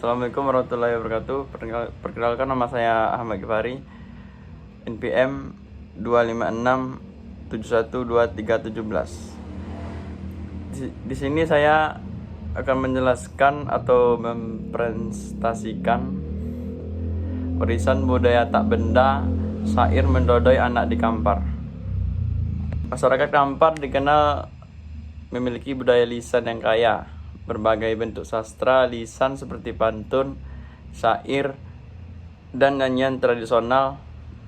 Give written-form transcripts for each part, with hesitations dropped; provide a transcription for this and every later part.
Assalamualaikum warahmatullahi wabarakatuh. Perkenalkan, nama saya Ahmad Gifari, NPM 256712317. Di sini saya akan menjelaskan atau mempresentasikan warisan budaya tak benda syair mendodoi anak di Kampar. Masyarakat Kampar dikenal memiliki budaya lisan yang kaya. Berbagai bentuk sastra lisan seperti pantun, syair, dan nyanyian tradisional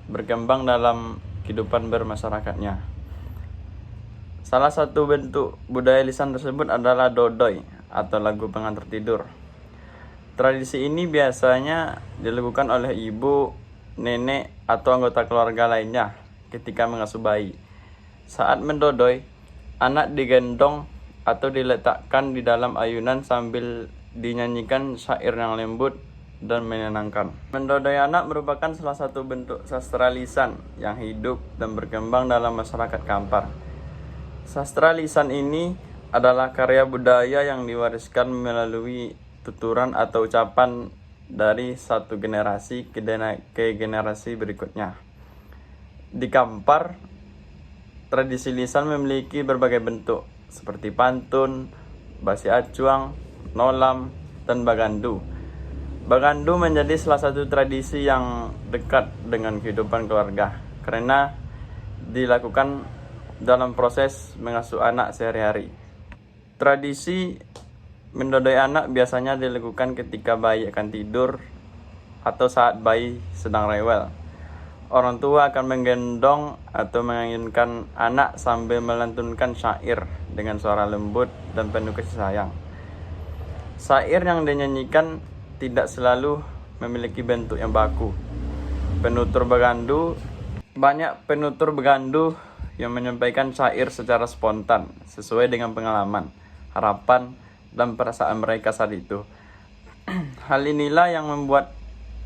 berkembang dalam kehidupan bermasyarakatnya. Salah satu bentuk budaya lisan tersebut adalah dodoi atau lagu pengantar tidur. Tradisi ini biasanya dilakukan oleh ibu, nenek, atau anggota keluarga lainnya ketika mengasuh bayi. Saat mendodoi, anak digendong atau diletakkan di dalam ayunan sambil dinyanyikan syair yang lembut dan menyenangkan. Mendodoi anak merupakan salah satu bentuk sastra lisan yang hidup dan berkembang dalam masyarakat Kampar. Sastra lisan ini adalah karya budaya yang diwariskan melalui tuturan atau ucapan dari satu generasi ke generasi berikutnya. Di Kampar, tradisi lisan memiliki berbagai bentuk seperti pantun, basi acuang, nolam, dan bagandu. Bagandu menjadi salah satu tradisi yang dekat dengan kehidupan keluarga karena dilakukan dalam proses mengasuh anak sehari-hari. Tradisi mendodoi anak biasanya dilakukan ketika bayi akan tidur atau saat bayi sedang rewel. Orang tua akan menggendong atau menganginkan anak sambil melantunkan syair dengan suara lembut dan penuh kasih sayang. Syair yang dinyanyikan tidak selalu memiliki bentuk yang baku. Banyak penutur begandu yang menyampaikan syair secara spontan sesuai dengan pengalaman, harapan, dan perasaan mereka saat itu. Hal inilah yang membuat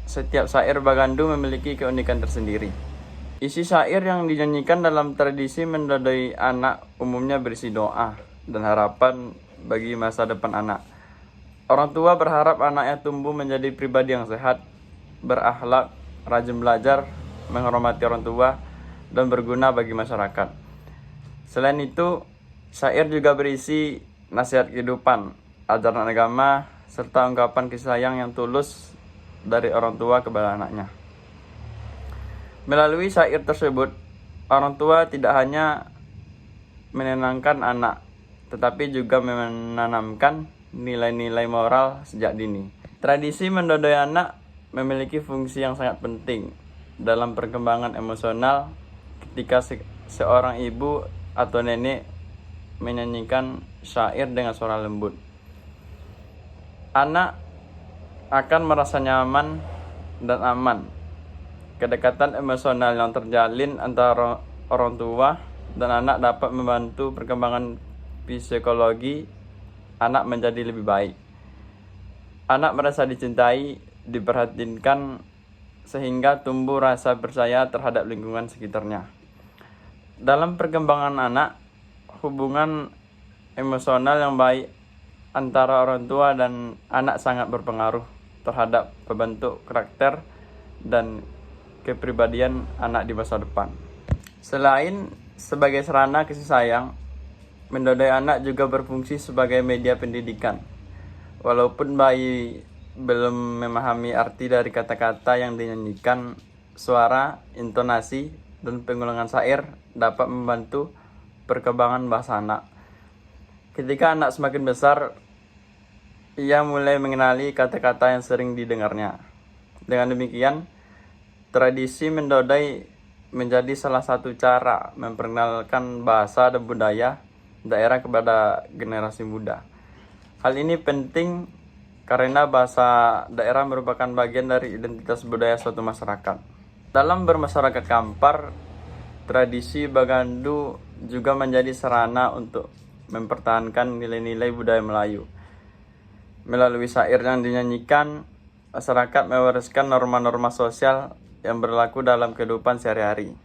setiap syair bagandu memiliki keunikan tersendiri. Isi syair yang dinyanyikan dalam tradisi mendodoi anak umumnya berisi doa dan harapan bagi masa depan anak. Orang tua berharap anaknya tumbuh menjadi pribadi yang sehat, berakhlak, rajin belajar, menghormati orang tua, dan berguna bagi masyarakat. Selain itu, syair juga berisi nasihat kehidupan, ajaran agama, serta ungkapan kasih sayang yang tulus dari orang tua kepada anaknya. Melalui syair tersebut, orang tua tidak hanya menenangkan anak, tetapi juga menanamkan nilai-nilai moral sejak dini. Tradisi mendodoi anak memiliki fungsi yang sangat penting dalam perkembangan emosional ketika seorang ibu atau nenek menyanyikan syair dengan suara lembut. Anak akan merasa nyaman dan aman. Kedekatan emosional yang terjalin antara orang tua dan anak dapat membantu perkembangan psikologi anak menjadi lebih baik. Anak merasa dicintai, diperhatikan, sehingga tumbuh rasa percaya terhadap lingkungan sekitarnya. Dalam perkembangan anak, hubungan emosional yang baik antara orang tua dan anak sangat berpengaruh terhadap pembentuk karakter dan kepribadian anak di masa depan. Selain sebagai sarana kasih sayang, mendodoi anak juga berfungsi sebagai media pendidikan. Walaupun bayi belum memahami arti dari kata-kata yang dinyanyikan, suara, intonasi, dan pengulangan syair dapat membantu perkembangan bahasa anak. Ketika anak semakin besar, ia mulai mengenali kata-kata yang sering didengarnya. Dengan demikian, tradisi mendodoi menjadi salah satu cara memperkenalkan bahasa dan budaya daerah kepada generasi muda. Hal ini penting karena bahasa daerah merupakan bagian dari identitas budaya suatu masyarakat. Dalam bermasyarakat Kampar, tradisi bagandu juga menjadi sarana untuk mempertahankan nilai-nilai budaya Melayu. Melalui syair yang dinyanyikan, masyarakat mewariskan norma-norma sosial yang berlaku dalam kehidupan sehari-hari.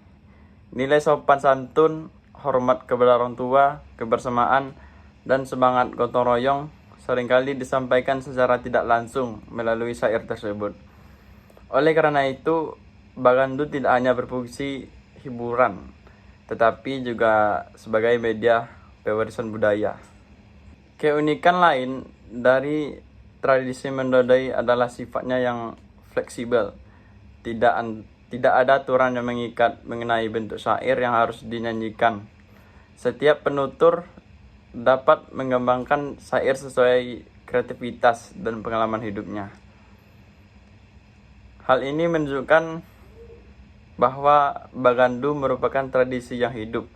Nilai sopan santun, hormat kepada orang tua, kebersamaan, dan semangat gotong royong seringkali disampaikan secara tidak langsung melalui syair tersebut. Oleh karena itu, Bagandu tidak hanya berfungsi hiburan, tetapi juga sebagai media pewarisan budaya. Keunikan lain dari tradisi mendodoi adalah sifatnya yang fleksibel. Tidak ada aturan yang mengikat mengenai bentuk syair yang harus dinyanyikan. Setiap penutur dapat mengembangkan syair sesuai kreativitas dan pengalaman hidupnya. Hal ini menunjukkan bahwa Bagandu merupakan tradisi yang hidup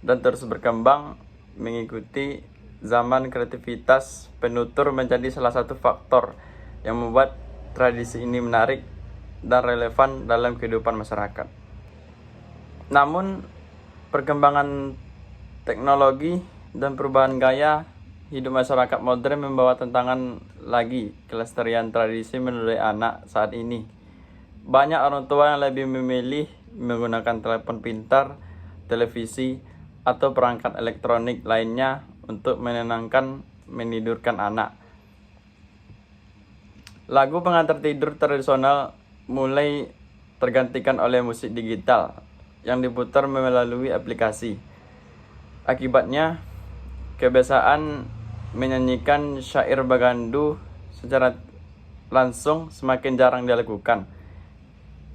dan terus berkembang mengikuti zaman. Kreativitas penutur menjadi salah satu faktor yang membuat tradisi ini menarik dan relevan dalam kehidupan masyarakat. Namun, perkembangan teknologi dan perubahan gaya hidup masyarakat modern membawa tantangan lagi kelestarian tradisi mendidik anak saat ini. Banyak orang tua yang lebih memilih menggunakan telepon pintar, televisi, atau perangkat elektronik lainnya untuk menidurkan anak. Lagu pengantar tidur tradisional mulai tergantikan oleh musik digital yang diputar melalui aplikasi. Akibatnya, kebiasaan menyanyikan syair Bagandu secara langsung semakin jarang dilakukan.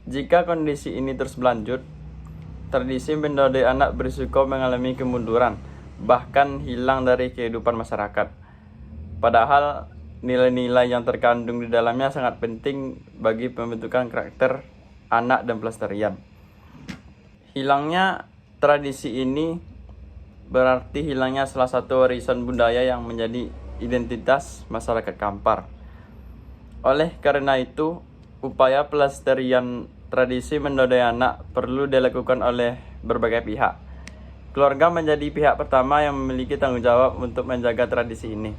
Jika kondisi ini terus berlanjut, tradisi mendodoi anak berisiko mengalami kemunduran, bahkan hilang dari kehidupan masyarakat. Padahal nilai-nilai yang terkandung di dalamnya sangat penting bagi pembentukan karakter anak dan pelestarian. Hilangnya tradisi ini berarti hilangnya salah satu warisan budaya yang menjadi identitas masyarakat Kampar. Oleh karena itu, upaya pelestarian tradisi mendodoi anak perlu dilakukan oleh berbagai pihak. Keluarga menjadi pihak pertama yang memiliki tanggung jawab untuk menjaga tradisi ini.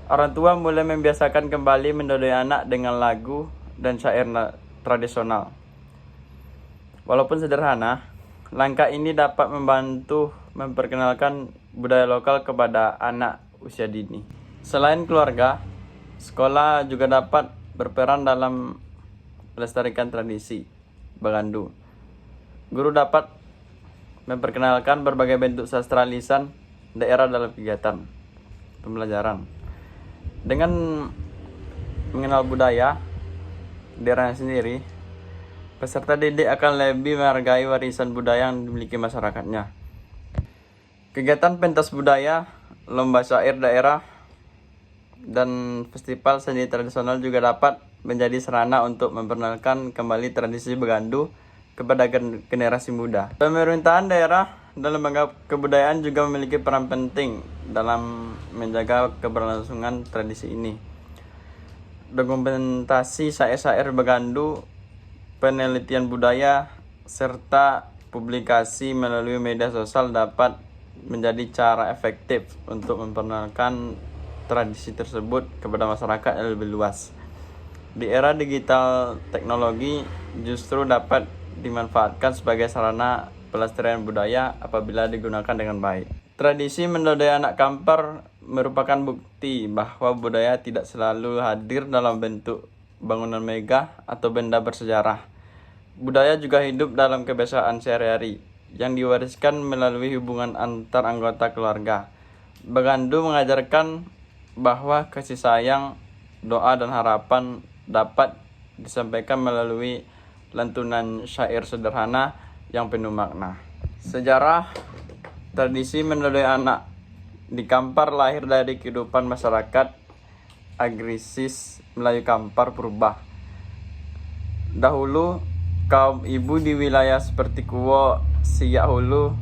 Orang tua mulai membiasakan kembali mendodoi anak dengan lagu dan syair tradisional. Walaupun sederhana, langkah ini dapat membantu memperkenalkan budaya lokal kepada anak usia dini. Selain keluarga, sekolah juga dapat berperan dalam melestarikan tradisi Bagandu. Guru dapat memperkenalkan berbagai bentuk sastra lisan daerah dalam kegiatan pembelajaran. Dengan mengenal budaya daerahnya sendiri, peserta didik akan lebih menghargai warisan budaya yang dimiliki masyarakatnya. Kegiatan pentas budaya, lomba syair daerah, dan festival seni tradisional juga dapat menjadi sarana untuk memperkenalkan kembali tradisi Bagandu kepada generasi muda. Pemerintahan daerah dan lembaga kebudayaan juga memiliki peran penting dalam menjaga keberlangsungan tradisi ini. Dokumentasi syair-syair Bagandu, penelitian budaya, serta publikasi melalui media sosial dapat menjadi cara efektif untuk memperkenalkan tradisi tersebut kepada masyarakat yang lebih luas. Di era digital, teknologi justru dapat dimanfaatkan sebagai sarana pelestarian budaya apabila digunakan dengan baik. Tradisi mendodoi anak Kampar merupakan bukti bahwa budaya tidak selalu hadir dalam bentuk bangunan megah atau benda bersejarah. Budaya juga hidup dalam kebiasaan sehari-hari yang diwariskan melalui hubungan antar anggota keluarga. Bagandu mengajarkan bahwa kasih sayang, doa, dan harapan dapat disampaikan melalui lantunan syair sederhana yang penuh makna. Sejarah tradisi mendodoi anak di Kampar lahir dari kehidupan masyarakat agrisis Melayu Kampar purba. Dahulu, kaum ibu di wilayah seperti Kuwo, Siak Hulu,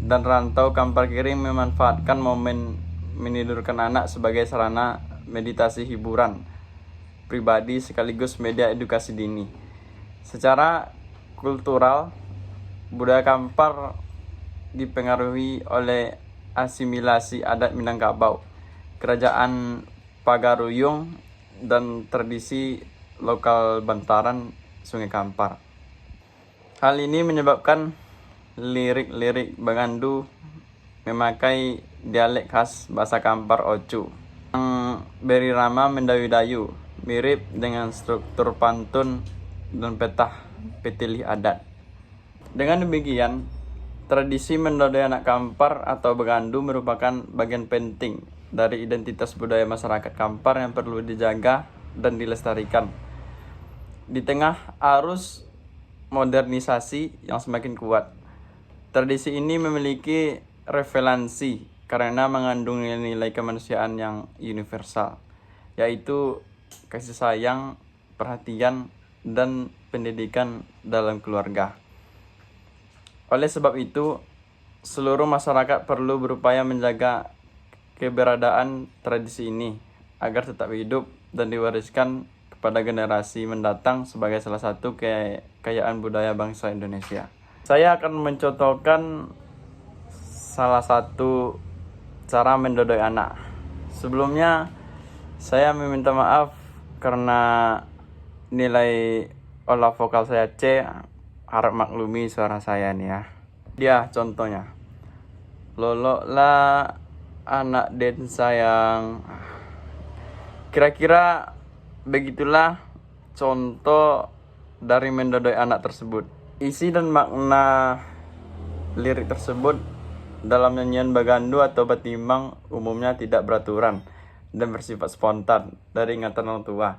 dan Rantau Kampar Kiri memanfaatkan momen menidurkan anak sebagai sarana meditasi hiburan pribadi sekaligus media edukasi dini. Secara kultural, budaya Kampar dipengaruhi oleh asimilasi adat Minangkabau, kerajaan Pagaruyung, dan tradisi lokal bantaran Sungai Kampar. Hal ini menyebabkan lirik-lirik Bagandu memakai dialek khas bahasa Kampar Ocu yang beri rama mendayu-dayu, mirip dengan struktur pantun dan petah petilih adat. Dengan demikian, tradisi mendodoi anak Kampar atau begandu merupakan bagian penting dari identitas budaya masyarakat Kampar yang perlu dijaga dan dilestarikan. Di tengah arus modernisasi yang semakin kuat, tradisi ini memiliki relevansi karena mengandung nilai kemanusiaan yang universal, yaitu kasih sayang, perhatian, dan pendidikan dalam keluarga. Oleh sebab itu, seluruh masyarakat perlu berupaya menjaga keberadaan tradisi ini agar tetap hidup dan diwariskan kepada generasi mendatang sebagai salah satu kekayaan budaya bangsa Indonesia. Saya akan mencontohkan salah satu cara mendodoi anak. Sebelumnya, saya meminta maaf karena nilai olah vokal saya C. Harap maklumi suara saya nih ya. Dia contohnya, lolok lah anak den sayang. Kira-kira begitulah contoh dari mendodoi anak tersebut. Isi dan makna lirik tersebut dalam nyanyian bagandu atau batimbang umumnya tidak beraturan dan bersifat spontan dari ingatan orang tua.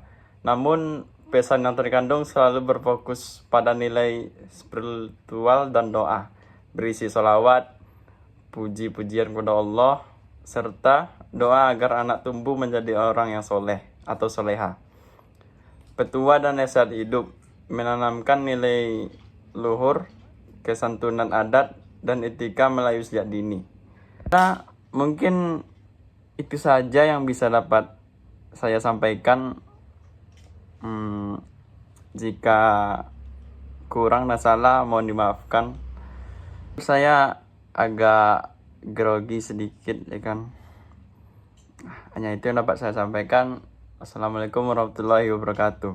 Namun pesan yang terkandung selalu berfokus pada nilai spiritual dan doa, berisi sholawat, puji-pujian kepada Allah, serta doa agar anak tumbuh menjadi orang yang soleh atau soleha. Petua dan nasihat hidup menanamkan nilai luhur, kesantunan adat, dan etika Melayu sejak dini. Nah, mungkin itu saja yang bisa dapat saya sampaikan. Jika kurang dan salah mohon dimaafkan. Saya agak grogi sedikit ya kan. Hanya itu yang dapat saya sampaikan. Assalamualaikum warahmatullahi wabarakatuh.